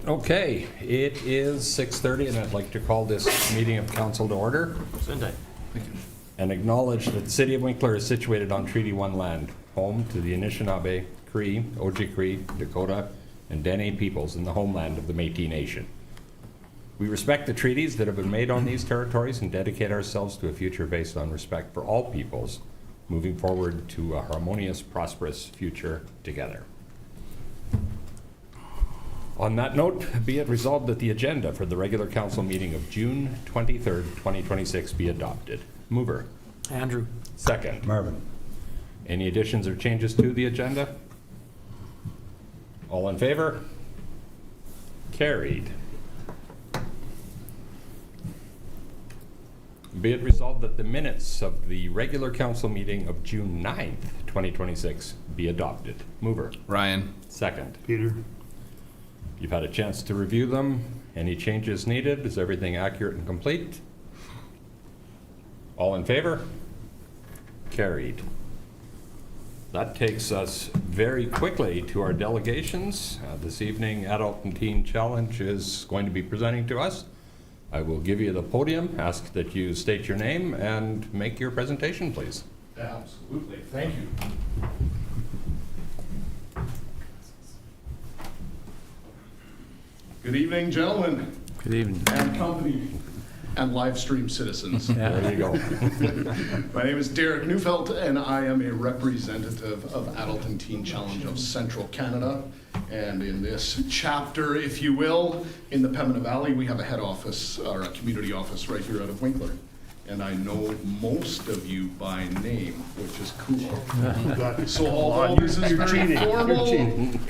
Okay, it is 6:30 and I'd like to call this meeting of council to order and acknowledge that the city of Winkler is situated on Treaty 1 land, home to the Anishinaabe, Cree, Ojibwe, Dakota, and Dene peoples in the homeland of the Métis Nation. We respect the treaties that have been made on these territories and dedicate ourselves to a future based on respect for all peoples, moving forward to a harmonious, prosperous future together. On that note, be it resolved that the agenda for the regular council meeting of June 23rd, 2026 be adopted. Mover. Andrew. Second. Marvin. Any additions or changes to the agenda? All in favor? Carried. Be it resolved that the minutes of the regular council meeting of June 9th, 2026 be adopted. Mover. Ryan. Second. Peter. You've had a chance to review them. Any changes needed? Is everything accurate and complete? All in favor? Carried. That takes us very quickly to our delegations. This evening, Adult and Teen Challenge is going to be presenting to us. I will give you the podium, ask that you state your name and make your presentation, please. Absolutely, thank you. Good evening, gentlemen. Good evening. And company and live stream citizens. There you go. My name is Derek Neufeld, and I am a representative of Adult and Teen Challenge of Central Canada. And in this chapter, if you will, in the Pembina Valley, we have a head office, or a community office right here out of Winkler. And I know most of you by name, which is cool. So although this is very formal,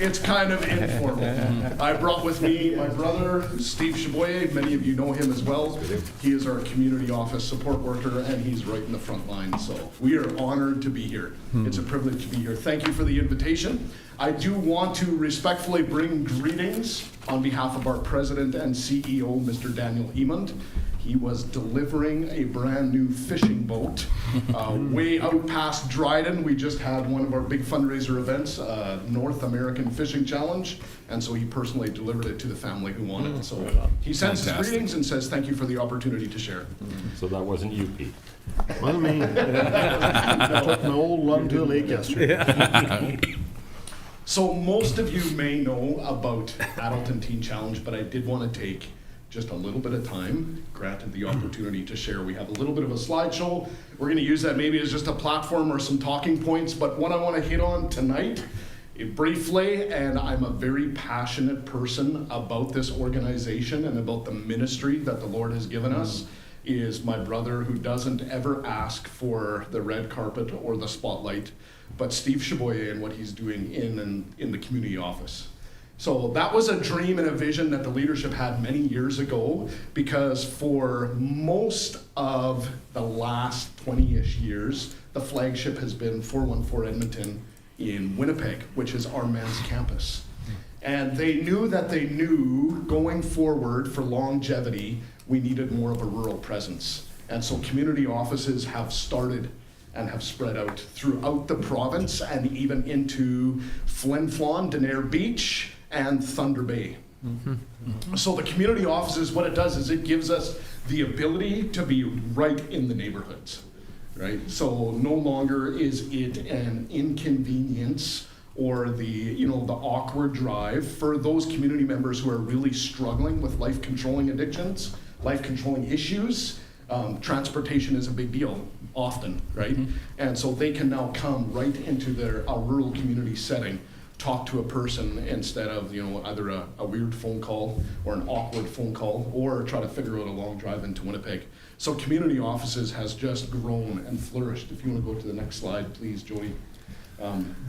it's kind of informal. I brought with me my brother, Steve Chaboyer. Many of you know him as well. He is our community office support worker, and he's right in the front line. So we are honored to be here. It's a privilege to be here. Thank you for the invitation. I do want to respectfully bring greetings on behalf of our president and CEO, Mr. Daniel Hemond. He was delivering a brand new fishing boat way out past Dryden. We just had one of our big fundraiser events, North American Fishing Challenge, and so he personally delivered it to the family who wanted it. So he sends his greetings and says thank you for the opportunity to share. So that wasn't you, Pete. Wasn't me. I took my old lung to a lake yesterday. So most of you may know about Adult and Teen Challenge, but I did want to take just a little bit of time, granted the opportunity to share. We have a little bit of a slideshow. We're going to use that maybe as just a platform or some talking points, but what I want to hit on tonight, briefly, and I'm a very passionate person about this organization and about the ministry that the Lord has given us, is my brother who doesn't ever ask for the red carpet or the spotlight, but Steve Chaboyer and what he's doing in the community office. So that was a dream and a vision that the leadership had many years ago, because for most of the last 20-ish years, the flagship has been 414 Edmonton in Winnipeg, which is our men's campus. And they knew going forward for longevity, we needed more of a rural presence. And so community offices have started and have spread out throughout the province and even into Flin Flon, Denair Beach, and Thunder Bay. So the community offices, what it does is it gives us the ability to be right in the neighborhoods, right? So no longer is it an inconvenience or the awkward drive for those community members who are really struggling with life-controlling addictions, life-controlling issues. Transportation is a big deal often, right? And so they can now come right into a rural community setting, talk to a person instead of either a weird phone call or an awkward phone call, or try to figure out a long drive into Winnipeg. So community offices has just grown and flourished. If you want to go to the next slide, please, Jody.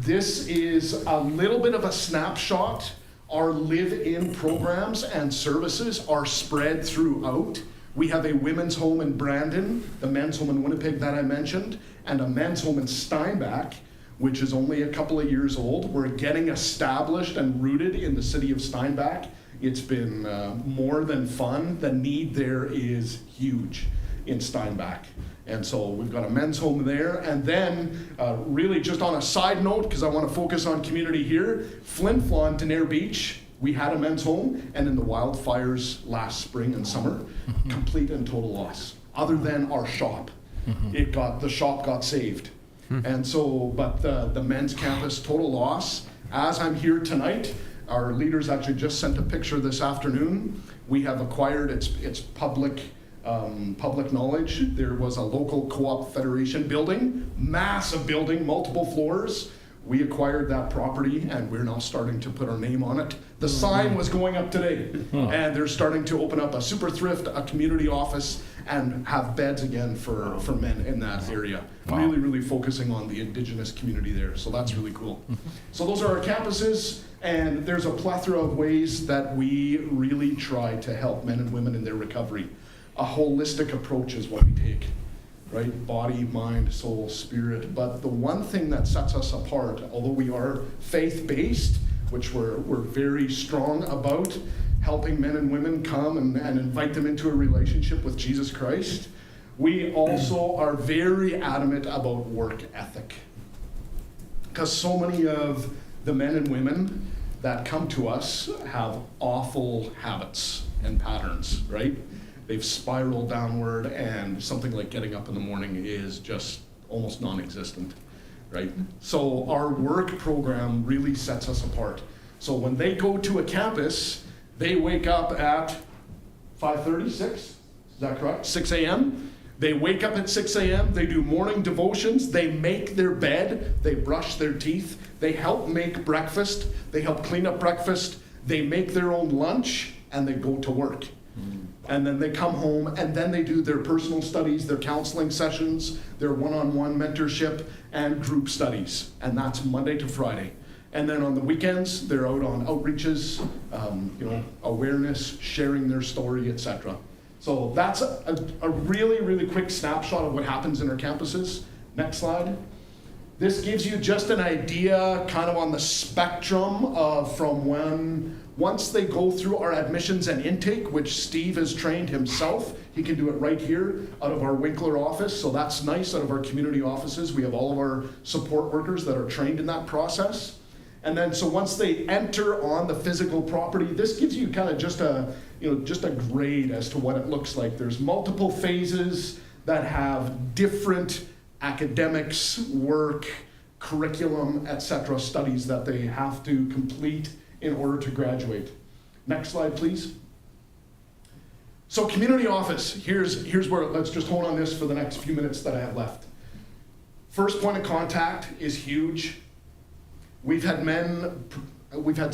This is a little bit of a snapshot. Our live-in programs and services are spread throughout. We have a women's home in Brandon, the men's home in Winnipeg that I mentioned, and a men's home in Steinbach, which is only a couple of years old. We're getting established and rooted in the city of Steinbach. It's been more than fun. The need there is huge in Steinbach. And so we've got a men's home there. And then really just on a side note, because I want to focus on community here, Flin Flon, Denair Beach, We had a men's home, and in the wildfires last spring and summer, complete and total loss. Other than our shop, the shop got saved. And so, but the men's campus, total loss. As I'm here tonight, our leaders actually just sent a picture this afternoon. We have acquired, it's public knowledge. There was a local co-op federation building, massive building, multiple floors. We acquired that property, and we're now starting to put our name on it. The sign was going up today, and they're starting to open up a super thrift, a community office, and have beds again for men in that area. Wow. Really, really focusing on the Indigenous community there, so that's really cool. So those are our campuses, and there's a plethora of ways that we really try to help men and women in their recovery. A holistic approach is what we take. Right? Body, mind, soul, spirit. But the one thing that sets us apart, although we are faith-based, which we're very strong about, helping men and women come and invite them into a relationship with Jesus Christ, we also are very adamant about work ethic. Because so many of the men and women that come to us have awful habits and patterns, right? They've spiraled downward, and something like getting up in the morning is just almost non-existent, right? So our work program really sets us apart. So when they go to a campus, they wake up at 5:30, 6? Is that correct? 6 a.m. They wake up at 6 a.m., they do morning devotions, they make their bed, they brush their teeth, they help make breakfast, they help clean up breakfast, they make their own lunch, and they go to work. And then they come home, and then they do their personal studies, their counseling sessions, their one-on-one mentorship, and group studies. And that's Monday to Friday. And then on the weekends, they're out on outreaches, awareness, sharing their story, etc. So that's a really, really quick snapshot of what happens in our campuses. Next slide. This gives you just an idea kind of on the spectrum of once they go through our admissions and intake, which Steve has trained himself. He can do it right here out of our Winkler office, so that's nice. Out of our community offices, we have all of our support workers that are trained in that process. And then so once they enter on the physical property, this gives you kind of just a grade as to what it looks like. There's multiple phases that have different academics, work, curriculum, etc. studies that they have to complete in order to graduate. Next slide, please. So community office, here's where, let's just hold on this for the next few minutes that I have left. First point of contact is huge. We've had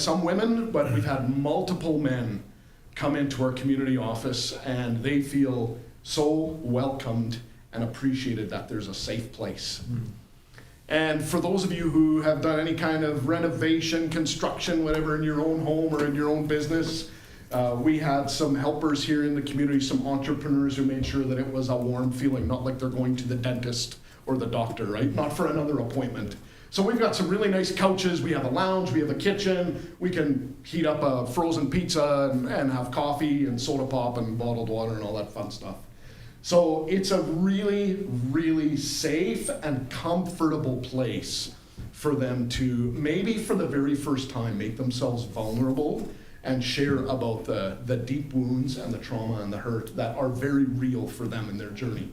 some women, but we've had multiple men come into our community office, and they feel so welcomed and appreciated that there's a safe place. And for those of you who have done any kind of renovation, construction, whatever, in your own home or in your own business, we had some helpers here in the community, some entrepreneurs who made sure that it was a warm feeling, not like they're going to the dentist or the doctor, right? Not for another appointment. So we've got some really nice couches, we have a lounge, we have a kitchen, we can heat up a frozen pizza and have coffee and soda pop and bottled water and all that fun stuff. So it's a really, really safe and comfortable place for them to, maybe for the very first time, make themselves vulnerable and share about the deep wounds and the trauma and the hurt that are very real for them in their journey.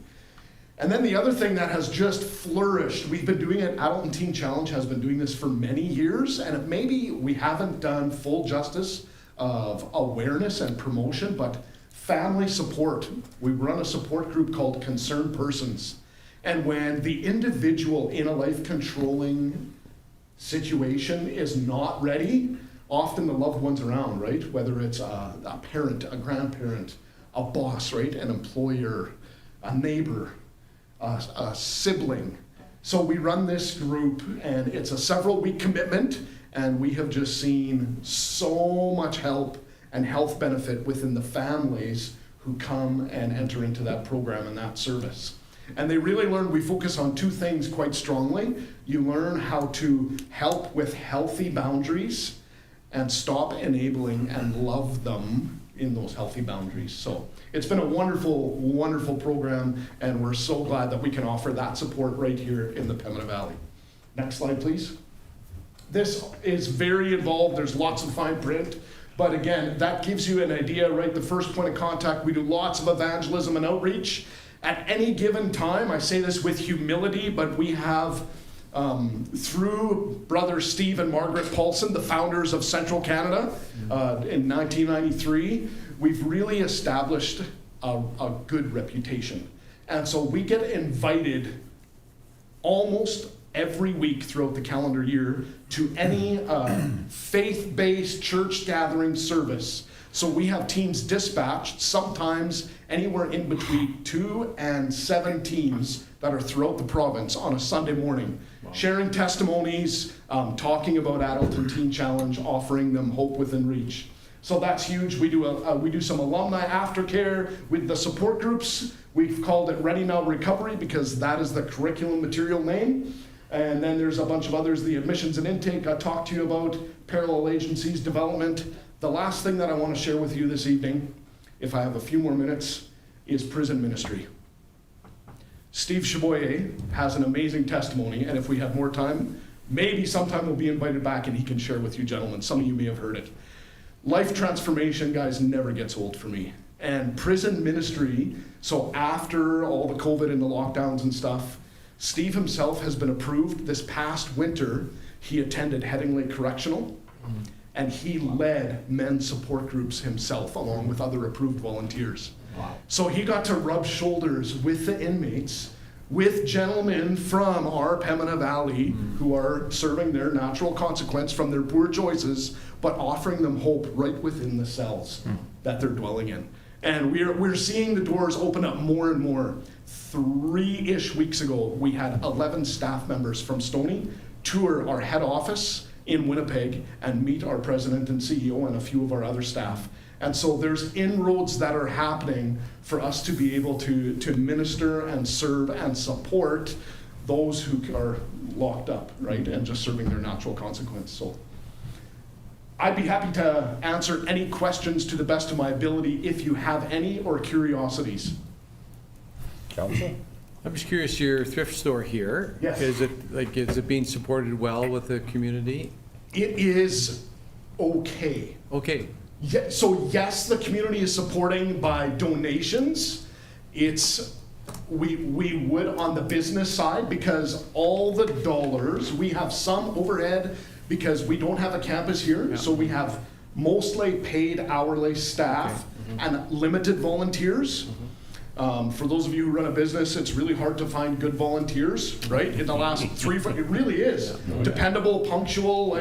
And then the other thing that has just flourished, we've been doing it, Adult and Teen Challenge has been doing this for many years, and maybe we haven't done full justice of awareness and promotion, but family support. We run a support group called Concerned Persons. And when the individual in a life-controlling situation is not ready, often the loved one's around, right? Whether it's a parent, a grandparent, a boss, right? An employer, a neighbor, a sibling. So we run this group, and it's a several-week commitment, and we have just seen so much help and health benefit within the families who come and enter into that program and that service. And they really learn, we focus on two things quite strongly. You learn how to help with healthy boundaries and stop enabling and love them in those healthy boundaries. So it's been a wonderful, wonderful program, and we're so glad that we can offer that support right here in the Pembina Valley. Next slide, please. This is very involved. There's lots of fine print. But again, that gives you an idea, right? The first point of contact, we do lots of evangelism and outreach. At any given time, I say this with humility, but we have, through Brother Steve and Margaret Paulson, the founders of Central Canada, in 1993, we've really established a good reputation. And so we get invited almost every week throughout the calendar year to any faith-based church gathering service. So we have teams dispatched, sometimes anywhere in between 2 and 7 teams that are throughout the province on a Sunday morning, sharing testimonies, talking about Adult and Teen Challenge, offering them hope within reach. So that's huge. We do some alumni aftercare with the support groups. We've called it Ready Now Recovery because that is the curriculum material name. And then there's a bunch of others, the admissions and intake I talked to you about, parallel agencies, development. The last thing that I want to share with you this evening, if I have a few more minutes, is prison ministry. Steve Chaboyer has an amazing testimony, and if we have more time, maybe sometime we'll be invited back and he can share with you gentlemen. Some of you may have heard it. Life transformation, guys, never gets old for me. And prison ministry, so after all the COVID and the lockdowns and stuff, Steve himself has been approved. This past winter, he attended Headingley Correctional, and he led men's support groups himself, along with other approved volunteers. Wow. So he got to rub shoulders with the inmates, with gentlemen from our Pembina Valley who are serving their natural consequence from their poor choices, but offering them hope right within the cells that they're dwelling in. And we're seeing the doors open up more and more. 3-ish weeks ago, we had 11 staff members from Stoney tour our head office in Winnipeg and meet our president and CEO and a few of our other staff. And so there's inroads that are happening for us to be able to minister and serve and support those who are locked up, right, and just serving their natural consequence. So I'd be happy to answer any questions to the best of my ability if you have any or curiosities. Council? I'm just curious, your thrift store here. Yes. Is it being supported well with the community? It is okay. Okay. Yeah, so yes, the community is supporting by donations. We would on the business side because all the dollars, we have some overhead because we don't have a campus here. Yeah. So we have mostly paid hourly staff and limited volunteers. For those of you who run a business, it's really hard to find good volunteers, right? In the last it really is. Dependable, punctual,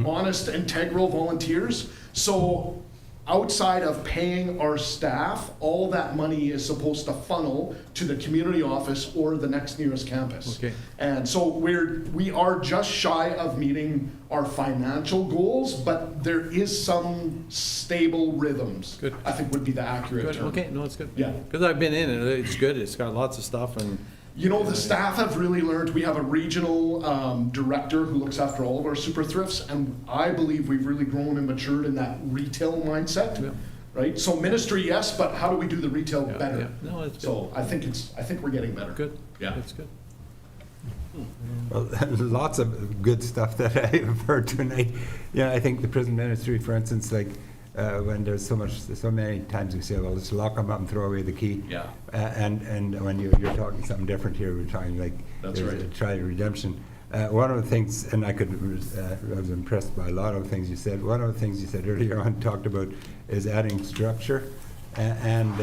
honest, integral volunteers. So outside of paying our staff, all that money is supposed to funnel to the community office or the next nearest campus. Okay. And so we are just shy of meeting our financial goals, but there is some stable rhythms. Good. I think would be the accurate term. Okay, no, it's good. Yeah. Because I've been in it, it's good. It's got lots of stuff and. You know, the staff have really learned. We have a regional director who looks after all of our super thrifts, and I believe we've really grown and matured in that retail mindset, right? So ministry, yes, but how do we do the retail better? Yeah. No, it's good. So I think we're getting better. Good. Yeah, that's good. Well, lots of good stuff that I've heard tonight. Yeah, I think the prison ministry, for instance, when there's so many times we say, well, let's lock them up and throw away the key. Yeah. And when you're talking something different here, we're talking that's right. A trial redemption. One of the things, and I was impressed by a lot of things you said. One of the things you said earlier on talked about is adding structure. And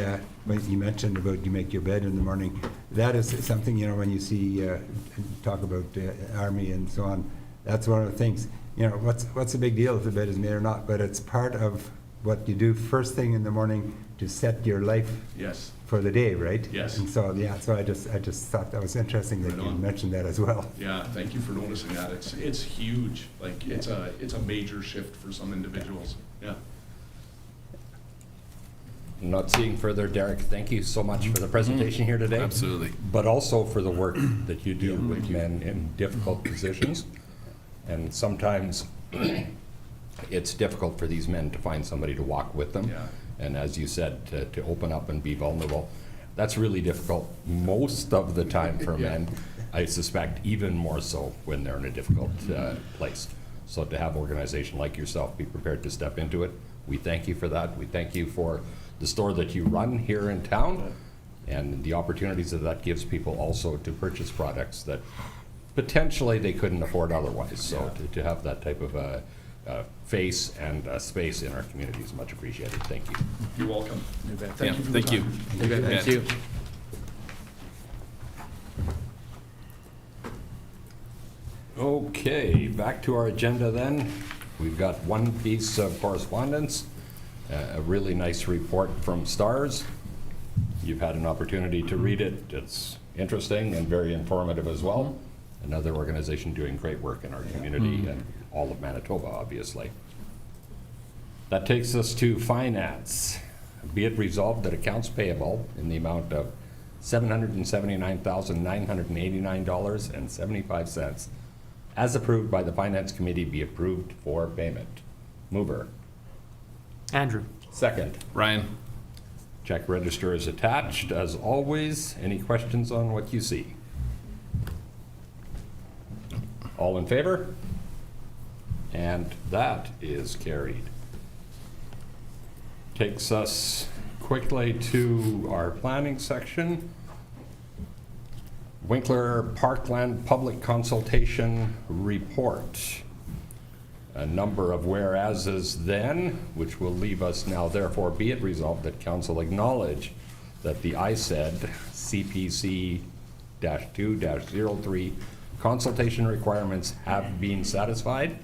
when you mentioned about you make your bed in the morning, that is something, when you see talk about army and so on, that's one of the things. What's the big deal if the bed is made or not? But it's part of what you do first thing in the morning to set your life for the day, right? Yes. And so so I just thought that was interesting that you mentioned that as well. Yeah, thank you for noticing that. It's huge. It's a major shift for some individuals. Yeah. Not seeing further, Derek, thank you so much for the presentation here today. Absolutely. But also for the work that you do with men in difficult positions. And sometimes it's difficult for these men to find somebody to walk with them. Yeah. And as you said, to open up and be vulnerable. That's really difficult most of the time for men. I suspect even more so when they're in a difficult place. So to have an organization like yourself be prepared to step into it We thank you for that. We thank you for the store that you run here in town and the opportunities that that gives people also to purchase products that potentially they couldn't afford otherwise. So to have that type of a face and space in our community is much appreciated. Thank you. You're welcome. Yeah, thank you. Thank you. Okay, back to our agenda then. We've got one piece of correspondence, a really nice report from STARS. You've had an opportunity to read it. It's interesting and very informative as well. Another organization doing great work in our community and all of Manitoba, obviously. That takes us to finance. Be it resolved that accounts payable in the amount of $779,989.75 as approved by the Finance Committee be approved for payment. Mover. Andrew. Second. Ryan. Check register is attached. As always, any questions on what you see? All in favor? And that is carried. Takes us quickly to our planning section. Winkler Parkland Public Consultation Report. A number of whereases then, which will leave us now, therefore be it resolved that council acknowledge that the ISED CPC-2-03 consultation requirements have been satisfied,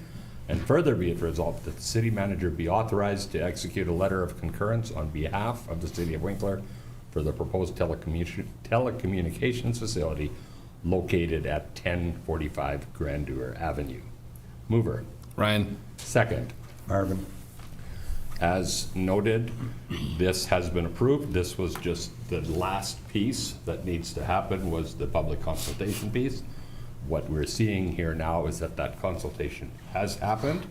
and further be it resolved that the city manager be authorized to execute a letter of concurrence on behalf of the city of Winkler for the proposed telecommunications facility located at 1045 Grandeur Avenue. Mover. Ryan. Second. Marvin. As noted, this has been approved. This was just the last piece that needs to happen, was the public consultation piece. What we're seeing here now is that that consultation has happened,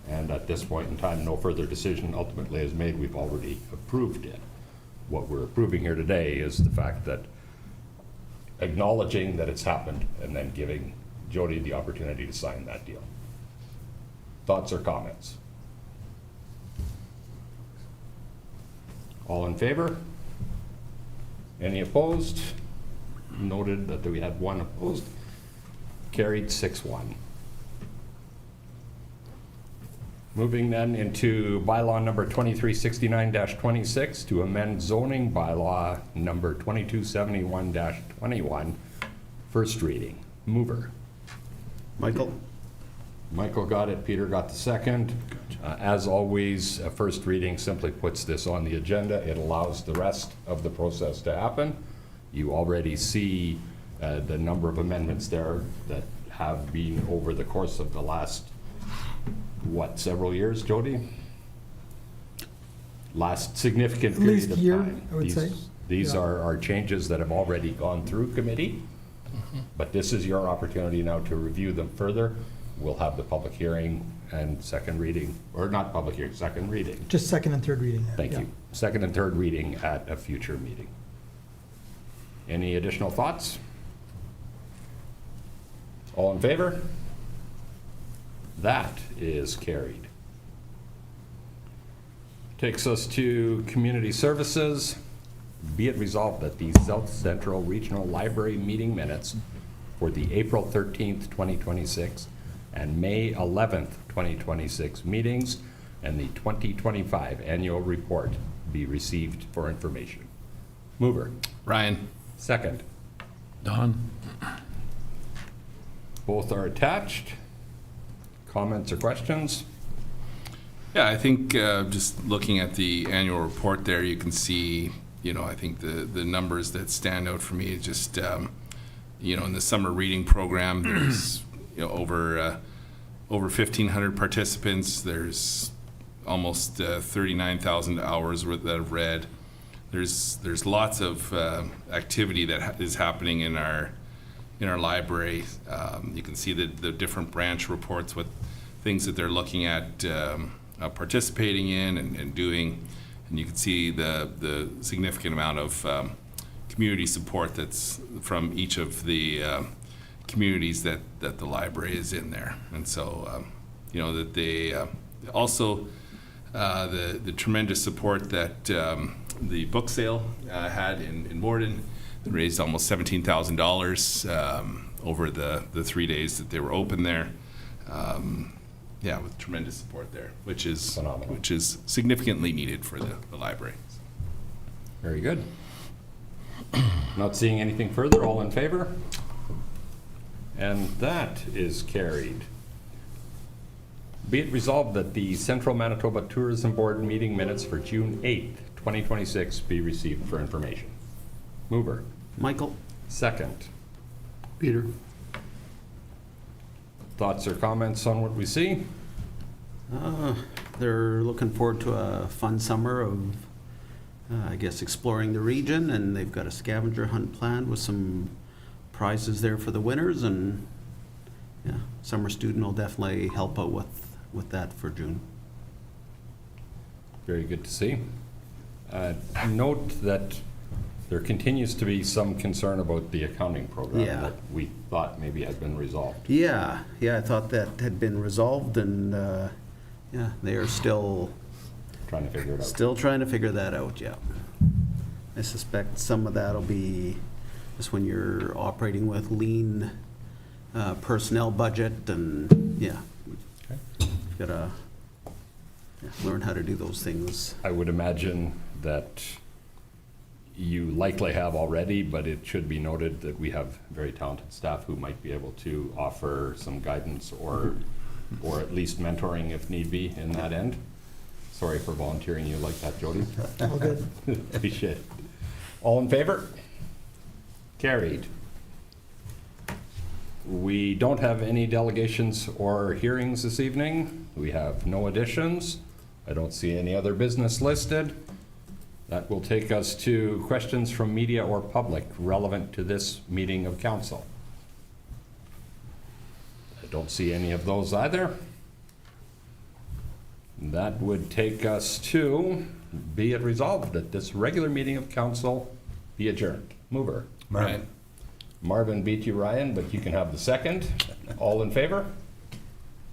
and at this point in time, no further decision ultimately is made. We've already approved it. What we're approving here today is the fact that acknowledging that it's happened and then giving Jody the opportunity to sign that deal. Thoughts or comments? All in favor? Any opposed? Noted that we had one opposed. Carried 6-1. Moving then into bylaw number 2369-26 to amend zoning bylaw number 2271-21, first reading. Mover. Michael? Michael got it, Peter got the second. As always, a first reading simply puts this on the agenda. It allows the rest of the process to happen. You already see the number of amendments there that have been over the course of the last, what, several years, Jody? Last significant period least of year, time. I would say. These Yeah. are changes that have already gone through committee, but this is your opportunity now to review them further. We'll have the public hearing and second reading, or not public hearing, second reading. Just second and third reading. Thank Yeah. you. Second and third reading at a future meeting. Any additional thoughts? All in favor? That is carried. Takes us to community services. Be it resolved that the South Central Regional Library meeting minutes for the April 13th, 2026 and May 11th, 2026 meetings and the 2025 annual report be received for information. Mover. Ryan. Second. Don. Both are attached. Comments or questions? Yeah, I think just looking at the annual report there, you can see, I think the numbers that stand out for me is just, in the summer reading program, there's, over 1,500 participants. There's almost 39,000 hours that have read. There's lots of activity that is happening in our library. You can see the different branch reports, what things that they're looking at participating in and doing, and you can see the significant amount of community support that's from each of the communities that the library is in there. And so, that they also the tremendous support that the book sale had in Morden. It raised almost $17,000 over the 3 days that they were open there. Yeah, with tremendous support there, which is Phenomenal. which is significantly needed for the library. Very good. Not seeing anything further, all in favor? And that is carried. Be it resolved that the Central Manitoba Tourism Board meeting minutes for June 8th, 2026 be received for information. Mover. Michael? Second. Peter? Thoughts or comments on what we see? They're looking forward to a fun summer of, I guess, exploring the region, and they've got a scavenger hunt planned with some prizes there for the winners, and yeah, summer student will definitely help out with that for June. Very good to see. Note that there continues to be some concern about the accounting program Yeah. that we thought maybe had been resolved. Yeah, I thought that had been resolved, and yeah, they are still Trying to figure it out. Still trying to figure that out, yeah. I suspect some of that'll be just when you're operating with lean personnel budget, and yeah, Okay. you've got to learn how to do those things. I would imagine that you likely have already, but it should be noted that we have very talented staff who might be able to offer some guidance or at least mentoring if need be in that end. Sorry for volunteering you like that, Jody. All good. Appreciate it. All in favor? Carried. We don't have any delegations or hearings this evening. We have no additions. I don't see any other business listed. That will take us to questions from media or public relevant to this meeting of council. I don't see any of those either. That would take us to, be it resolved that this regular meeting of council be adjourned. Mover. Marvin. Marvin beat you, Ryan, but you can have the second. All in favor?